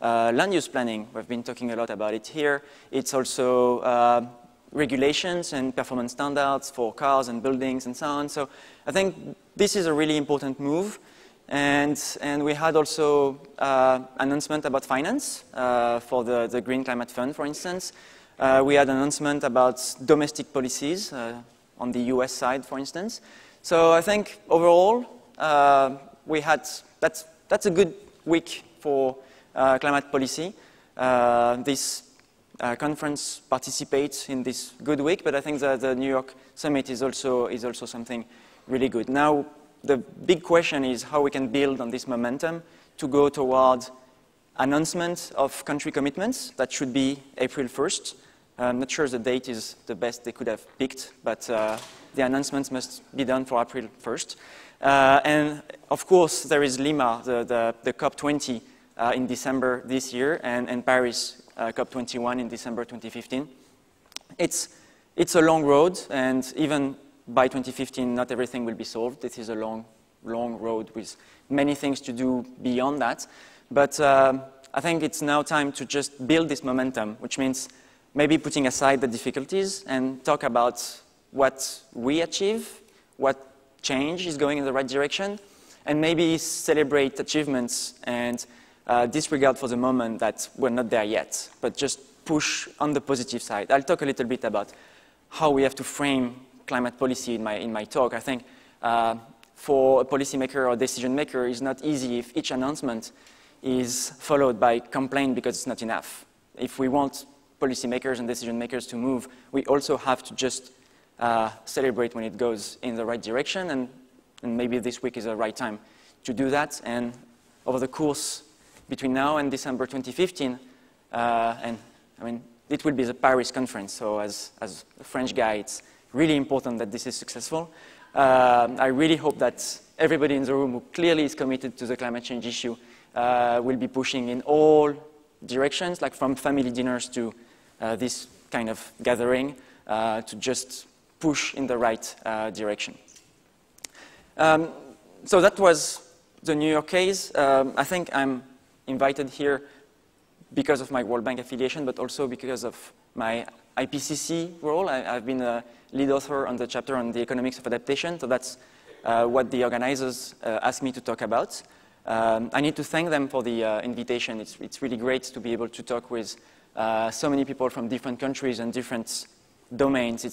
land use planning. We've been talking a lot about it here. It's also regulations and performance standards for cars and buildings and so on. So I think this is a really important move. And we had also announcement about finance for the Green Climate Fund, for instance. We had an announcement about domestic policies on the US side, for instance. So I think overall, that's a good week for climate policy. This conference participates in this good week, but I think that the New York summit is also something really good. Now, the big question is how we can build on this momentum to go toward announcement of country commitments. That should be April 1st. I'm not sure the date is the best they could have picked, but the announcements must be done for April 1st. And of course, there is Lima, the COP20 in December this year, and Paris COP21 in December 2015. It's a long road, and even by 2015, not everything will be solved. This is a long road with many things to do beyond that. But I think it's now time to just build this momentum, which means maybe putting aside the difficulties and talk about what we achieve, what change is going in the right direction, and maybe celebrate achievements and disregard for the moment that we're not there yet, but just push on the positive side. I'll talk a little bit about how we have to frame climate policy in my talk. I think for a policymaker or decision maker, it's not easy if each announcement is followed by complaint because it's not enough. If we want policymakers and decision makers to move, we also have to just celebrate when it goes in the right direction, and maybe this week is the right time to do that. And over the course between now and December 2015, and I mean, it will be the Paris conference, so as a French guy, it's really important that this is successful. I really hope that everybody in the room who clearly is committed to the climate change issue will be pushing in all directions, like from family dinners to this kind of gathering, to just push in the right direction. So that was the New York case. I think I'm invited here because of my World Bank affiliation, but also because of my IPCC role. I've been a lead author on the chapter on the economics of adaptation, so that's what the organizers asked me to talk about. I need to thank them for the invitation. It's really great to be able to talk with so many people from different countries and different domains.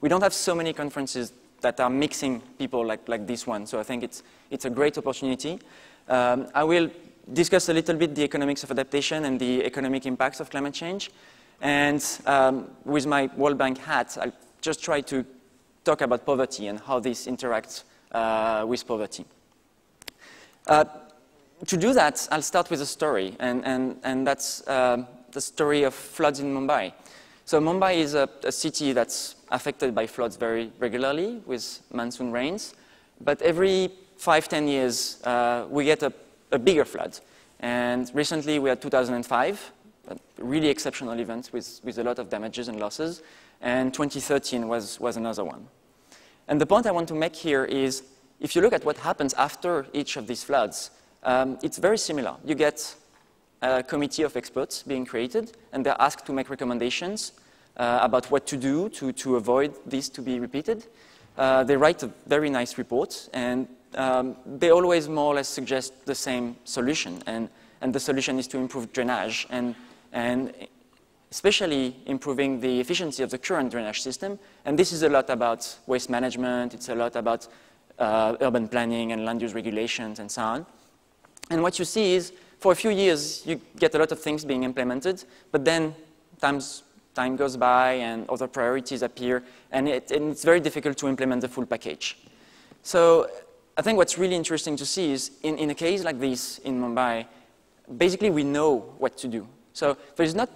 We don't have so many conferences that are mixing people like this one, so I think it's a great opportunity. I will discuss a little bit the economics of adaptation and the economic impacts of climate change. And with my World Bank hat, I'll just try to talk about poverty and how this interacts with poverty. To do that, I'll start with a story, and that's the story of floods in Mumbai. So Mumbai is a city that's affected by floods very regularly with monsoon rains, but every 5-10 years we get a bigger flood. And recently we had 2005, a really exceptional event with a lot of damages and losses, and 2013 was another one. And the point I want to make here is, if you look at what happens after each of these floods, it's very similar. You get a committee of experts being created, and they're asked to make recommendations about what to do to avoid this to be repeated. They write a very nice report, and they always more or less suggest the same solution, and the solution is to improve drainage, and especially improving the efficiency of the current drainage system. And this is a lot about waste management, it's a lot about urban planning and land use regulations and so on. And what you see is, for a few years, you get a lot of things being implemented, but then time goes by and other priorities appear, and it's very difficult to implement the full package. So I think what's really interesting to see is, in a case like this in Mumbai, basically we know what to do. So there's not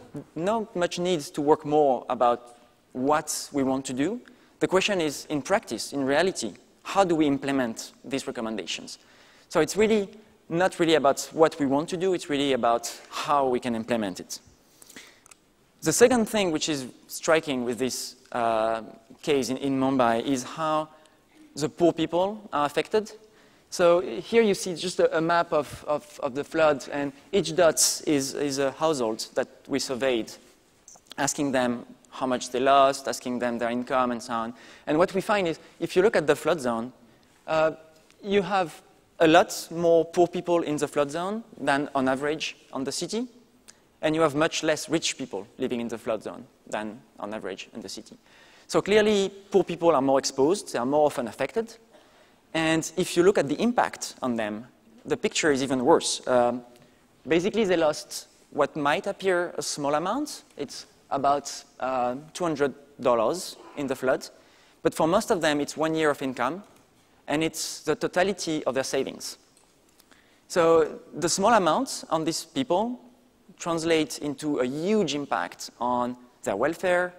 much need to work more about what we want to do. The question is, in practice, in reality, how do we implement these recommendations? So it's really not really about what we want to do, it's really about how we can implement it. The second thing which is striking with this case in Mumbai is how the poor people are affected. So here you see just a map of the flood, and each dot is a household that we surveyed, asking them how much they lost, asking them their income, and so on. And what we find is, if you look at the flood zone, you have a lot more poor people in the flood zone than on average on the city, and you have much less rich people living in the flood zone than on average in the city. So clearly, poor people are more exposed, they are more often affected, and if you look at the impact on them, the picture is even worse. Basically, they lost what might appear a small amount. It's about $200 in the flood. But for most of them, it's 1 year of income, and it's the totality of their savings. So the small amounts on these people translate into a huge impact on their welfare,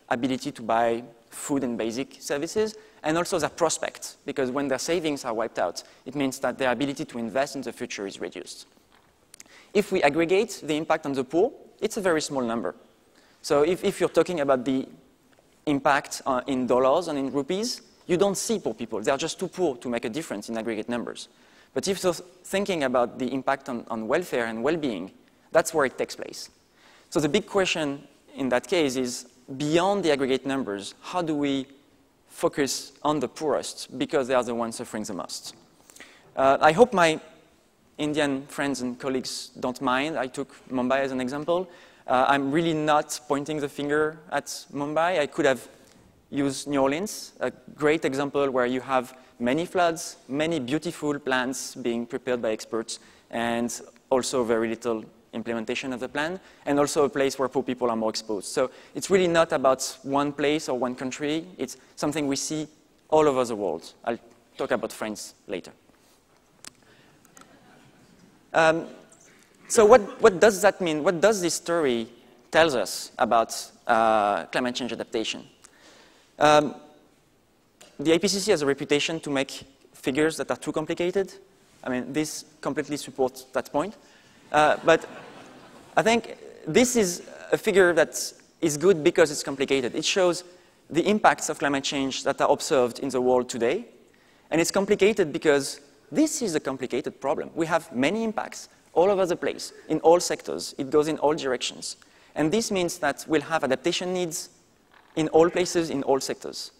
ability to buy food and basic services, and also their prospects, because when their savings are wiped out, it means that their ability to invest in the future is reduced. If we aggregate the impact on the poor, it's a very small number. So if you're talking about the impact in dollars and in rupees, you don't see poor people. They are just too poor to make a difference in aggregate numbers. But if you're thinking about the impact on welfare and well-being, that's where it takes place. So the big question in that case is, beyond the aggregate numbers, how do we focus on the poorest, because they are the ones suffering the most? I hope my Indian friends and colleagues don't mind. I took Mumbai as an example. I'm really not pointing the finger at Mumbai. I could have used New Orleans, a great example where you have many floods, many beautiful plans being prepared by experts, and also very little implementation of the plan, and also a place where poor people are more exposed. So it's really not about one place or one country. It's something we see all over the world. I'll talk about France later. So what does that mean? What does this story tell us about climate change adaptation? The IPCC has a reputation to make figures that are too complicated. I mean, this completely supports that point. But I think this is a figure that is good because it's complicated. It shows the impacts of climate change that are observed in the world today. And it's complicated because this is a complicated problem. We have many impacts all over the place, in all sectors. It goes in all directions. And this means that we'll have adaptation needs in all places, in all sectors.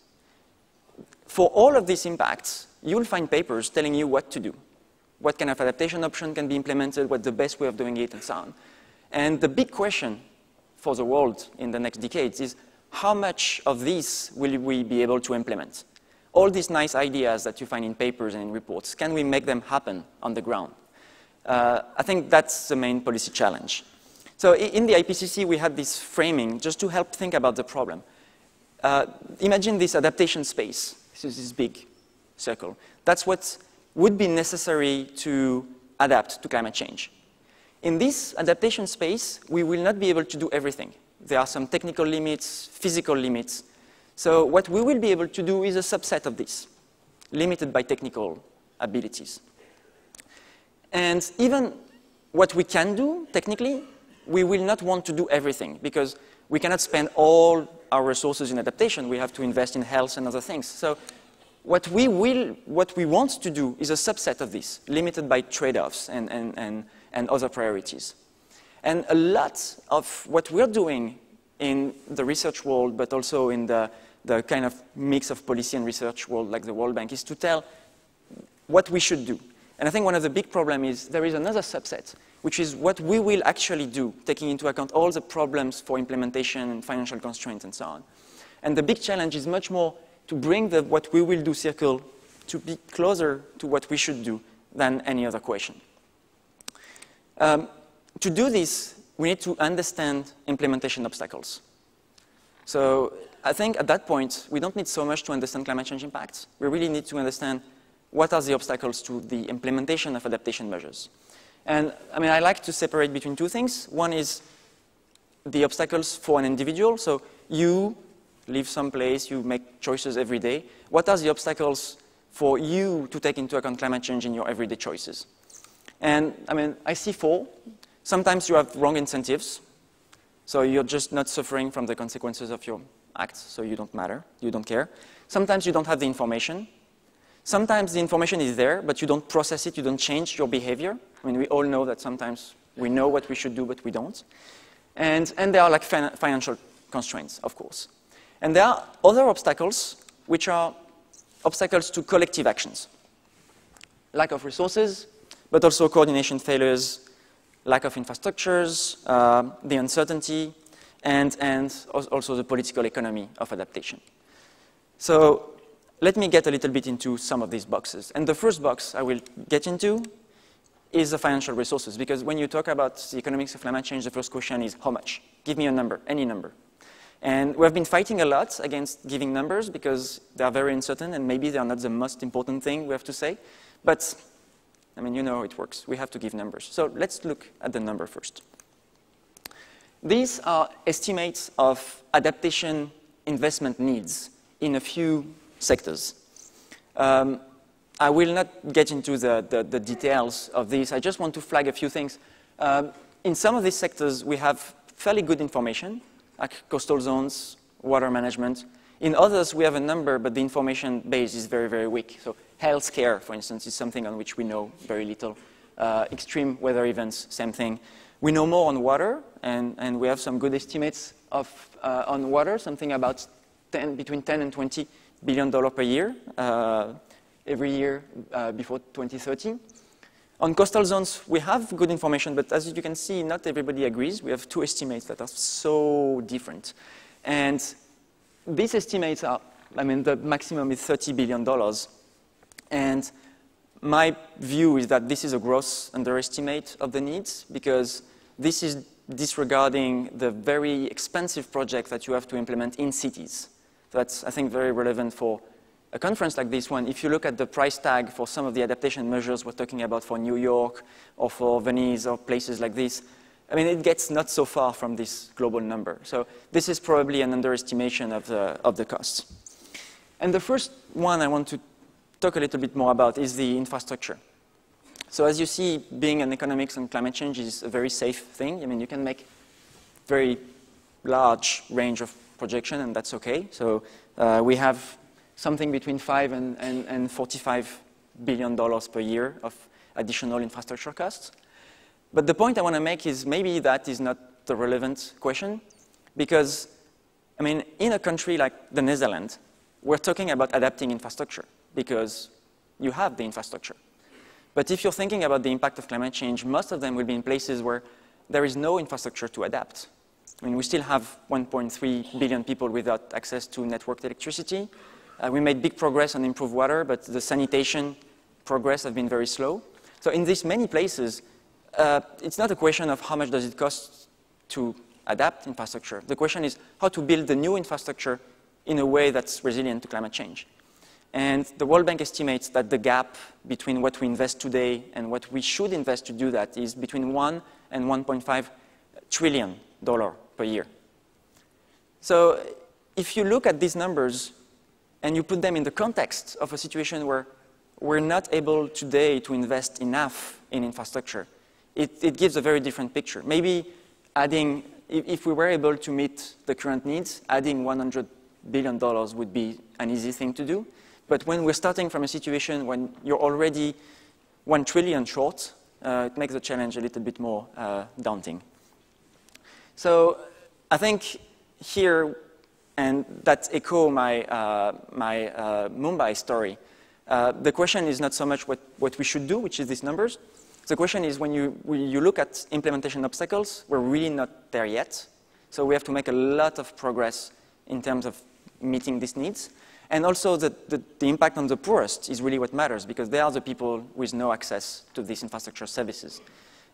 For all of these impacts, you'll find papers telling you what to do, what kind of adaptation option can be implemented, what's the best way of doing it, and so on. And the big question for the world in the next decades is, how much of this will we be able to implement? All these nice ideas that you find in papers and in reports, can we make them happen on the ground? I think that's the main policy challenge. So in the IPCC, we had this framing just to help think about the problem. Imagine this adaptation space. This is this big circle. That's what would be necessary to adapt to climate change. In this adaptation space, we will not be able to do everything. There are some technical limits, physical limits. So what we will be able to do is a subset of this, limited by technical abilities. And even what we can do, technically, we will not want to do everything, because we cannot spend all our resources in adaptation. We have to invest in health and other things. So what we want to do is a subset of this, limited by trade-offs and other priorities. And a lot of what we're doing in the research world, but also in the kind of mix of policy and research world like the World Bank, is to tell what we should do. And I think one of the big problems is there is another subset, which is what we will actually do, taking into account all the problems for implementation and financial constraints and so on. And the big challenge is much more to bring the what we will do circle to be closer to what we should do than any other question. To do this, we need to understand implementation obstacles. So I think at that point, we don't need so much to understand climate change impacts. We really need to understand what are the obstacles to the implementation of adaptation measures. And I mean, I like to separate between two things. One is the obstacles for an individual. So you live someplace, you make choices every day. What are the obstacles for you to take into account climate change in your everyday choices? And I mean, I see four. Sometimes you have wrong incentives. So you're just not suffering from the consequences of your acts, so you don't matter, you don't care. Sometimes you don't have the information. Sometimes the information is there, but you don't process it, you don't change your behavior. I mean, we all know that sometimes we know what we should do, but we don't. And there are like financial constraints, of course. And there are other obstacles, which are obstacles to collective actions. Lack of resources, but also coordination failures, lack of infrastructures, the uncertainty, and also the political economy of adaptation. So let me get a little bit into some of these boxes. And the first box I will get into is the financial resources, because when you talk about the economics of climate change, the first question is how much? Give me a number, any number. And we have been fighting a lot against giving numbers because they are very uncertain and maybe they are not the most important thing we have to say. But, I mean, you know how it works. We have to give numbers. So let's look at the number first. These are estimates of adaptation investment needs in a few sectors. I will not get into the details of these. I just want to flag a few things. In some of these sectors, we have fairly good information, like coastal zones, water management. In others, we have a number, but the information base is very, very weak. So healthcare, for instance, is something on which we know very little. Extreme weather events, same thing. We know more on water, and we have some good estimates on water, something about between 10 and $20 billion per year, every year before 2030. On coastal zones, we have good information, but as you can see, not everybody agrees. We have two estimates that are so different. And these estimates are, I mean, the maximum is $30 billion. And my view is that this is a gross underestimate of the needs, because this is disregarding the very expensive projects that you have to implement in cities. That's, I think, very relevant for a conference like this one. If you look at the price tag for some of the adaptation measures we're talking about for New York or for Venice or places like this, I mean, it gets not so far from this global number. So this is probably an underestimation of the costs. And the first one I want to talk a little bit more about is the infrastructure. So as you see, being an economics and climate change is a very safe thing. I mean, you can make very large range of projection, and that's okay. So we have something between $5 and $45 billion per year of additional infrastructure costs. But the point I want to make is maybe that is not the relevant question, because, I mean, in a country like the Netherlands, we're talking about adapting infrastructure because you have the infrastructure. But if you're thinking about the impact of climate change, most of them will be in places where there is no infrastructure to adapt. I mean, we still have 1.3 billion people without access to networked electricity. We made big progress on improved water, but the sanitation progress has been very slow. So in these many places, it's not a question of how much does it cost to adapt infrastructure. The question is how to build the new infrastructure in a way that's resilient to climate change. And the World Bank estimates that the gap between what we invest today and what we should invest to do that is between $1 and $1.5 trillion per year. So if you look at these numbers and you put them in the context of a situation where we're not able today to invest enough in infrastructure, it gives a very different picture. Maybe adding, if we were able to meet the current needs, adding $100 billion would be an easy thing to do. But when we're starting from a situation when you're already 1 trillion short, it makes the challenge a little bit more daunting. So I think here, and that echo my Mumbai story, the question is not so much what we should do, which is these numbers. The question is when you look at implementation obstacles, we're really not there yet. So we have to make a lot of progress in terms of meeting these needs. And also the impact on the poorest is really what matters, because they are the people with no access to these infrastructure services.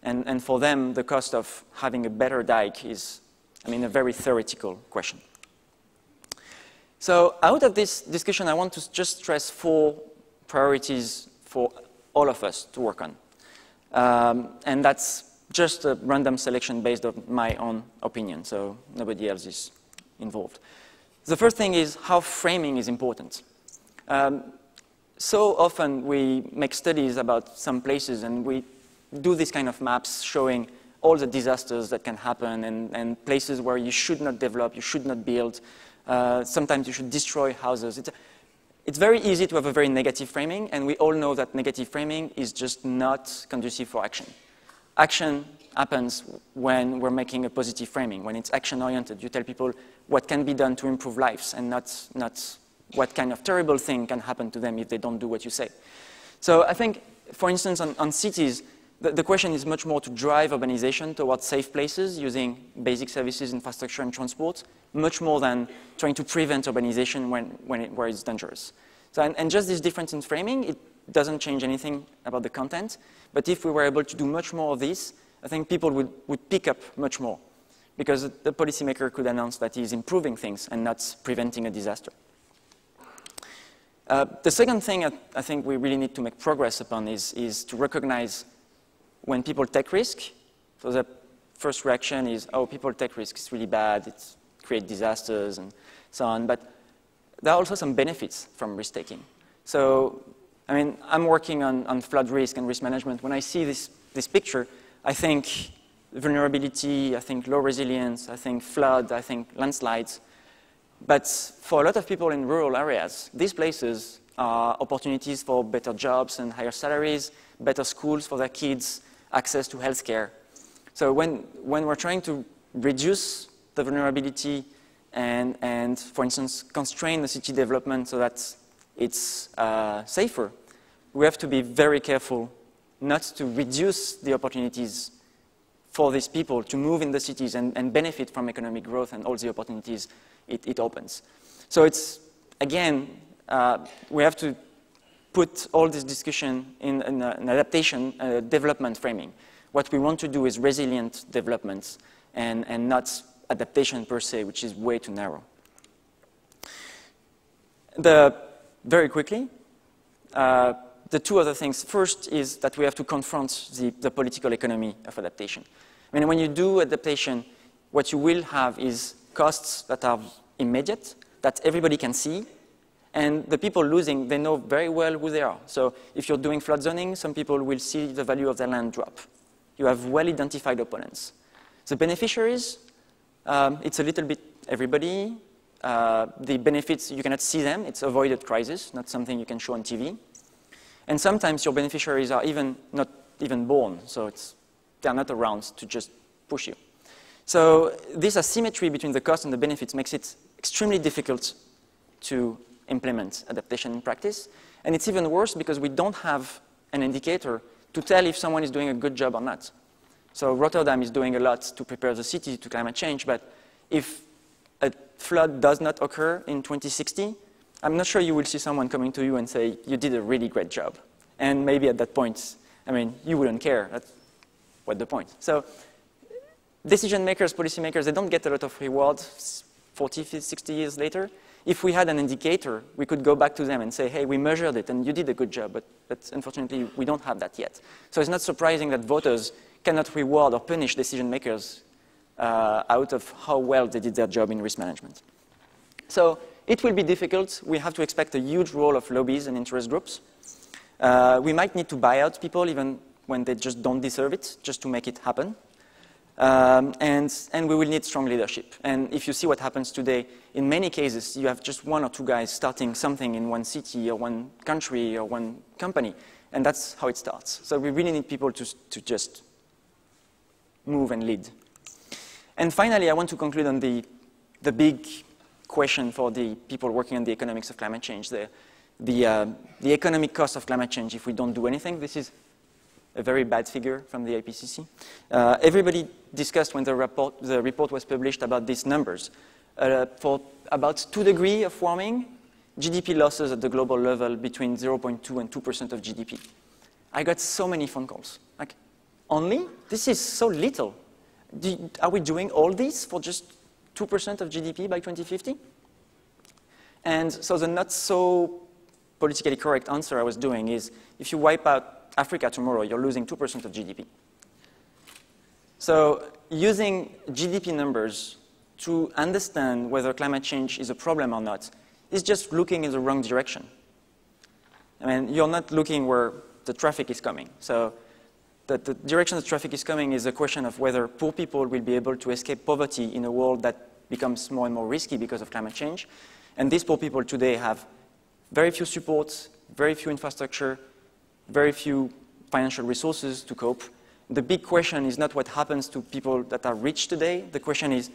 And for them, the cost of having a better dike is, I mean, a very theoretical question. So out of this discussion, I want to just stress 4 priorities for all of us to work on. And that's just a random selection based on my own opinion, so nobody else is involved. The first thing is how framing is important. So often we make studies about some places and we do this kind of maps showing all the disasters that can happen and places where you should not develop, you should not build. Sometimes you should destroy houses. it's very easy to have a very negative framing, and we all know that negative framing is just not conducive for action. Action happens when we're making a positive framing, when it's action-oriented. You tell people what can be done to improve lives, and not what kind of terrible thing can happen to them if they don't do what you say. So I think, for instance, on cities, the question is much more to drive urbanization towards safe places using basic services, infrastructure, and transport, much more than trying to prevent urbanization where it's dangerous. So, and just this difference in framing, it doesn't change anything about the content. But if we were able to do much more of this, I think people would pick up much more, because the policymaker could announce that he's improving things and not preventing a disaster. The second thing I think we really need to make progress upon is to recognize when people take risk. So the first reaction is, oh, people take risks, it's really bad, it creates disasters and so on. But there are also some benefits from risk-taking. So, I mean, I'm working on flood risk and risk management. When I see this picture, I think vulnerability, I think low resilience, I think flood, I think landslides. But for a lot of people in rural areas, these places are opportunities for better jobs and higher salaries, better schools for their kids, access to healthcare. So when we're trying to reduce the vulnerability and for instance, constrain the city development so that it's safer, we have to be very careful not to reduce the opportunities for these people to move in the cities and benefit from economic growth and all the opportunities it opens. So it's, again, we have to put all this discussion in an adaptation, development framing. What we want to do is resilient developments and not adaptation per se, which is way too narrow. Very quickly, the two other things. First is that we have to confront the political economy of adaptation. I mean, when you do adaptation, what you will have is costs that are immediate, that everybody can see, and the people losing, they know very well who they are. So if you're doing flood zoning, some people will see the value of their land drop. You have well-identified opponents. The beneficiaries, it's a little bit everybody. The benefits, you cannot see them. It's avoided crisis, not something you can show on TV. And sometimes your beneficiaries are not even born, so they're not around to just push you. So this asymmetry between the cost and the benefits makes it extremely difficult to implement adaptation in practice. And it's even worse because we don't have an indicator to tell if someone is doing a good job or not. So Rotterdam is doing a lot to prepare the city to climate change, but if a flood does not occur in 2060, I'm not sure you will see someone coming to you and say, you did a really great job. And maybe at that point, I mean, you wouldn't care. That's what's the point. So decision makers, policymakers, they don't get a lot of reward 40, 50, 60 years later. If we had an indicator, we could go back to them and say, hey, we measured it and you did a good job, but unfortunately, we don't have that yet. So it's not surprising that voters cannot reward or punish decision makers out of how well they did their job in risk management. So it will be difficult. We have to expect a huge role of lobbies and interest groups. We might need to buy out people even when they just don't deserve it, just to make it happen. And we will need strong leadership. And if you see what happens today, in many cases, you have just one or two guys starting something in one city or one country or one company, and that's how it starts. So we really need people to just move and lead. And finally, I want to conclude on the big question for the people working on the economics of climate change, the economic cost of climate change if we don't do anything. This is a very bad figure from the IPCC. Everybody discussed when the report was published about these numbers. For about 2 degrees of warming, GDP losses at the global level between 0.2 and 2% of GDP. I got so many phone calls. Like, only? This is so little. Are we doing all this for just 2% of GDP by 2050? And so the not so politically correct answer I was doing is, if you wipe out Africa tomorrow, you're losing 2% of GDP. So using GDP numbers to understand whether climate change is a problem or not is just looking in the wrong direction. I mean, you're not looking where the traffic is coming. So the direction the traffic is coming is a question of whether poor people will be able to escape poverty in a world that becomes more and more risky because of climate change. And these poor people today have very few supports, very few infrastructure, very few financial resources to cope. The big question is not what happens to people that are rich today. The question is,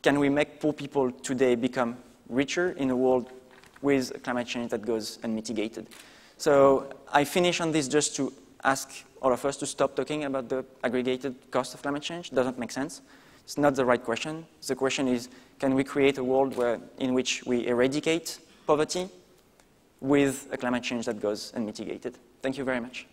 can we make poor people today become richer in a world with climate change that goes unmitigated? So I finish on this just to ask all of us to stop talking about the aggregated cost of climate change. It doesn't make sense. It's not the right question. The question is, can we create a world in which we eradicate poverty with a climate change that goes unmitigated? Thank you very much.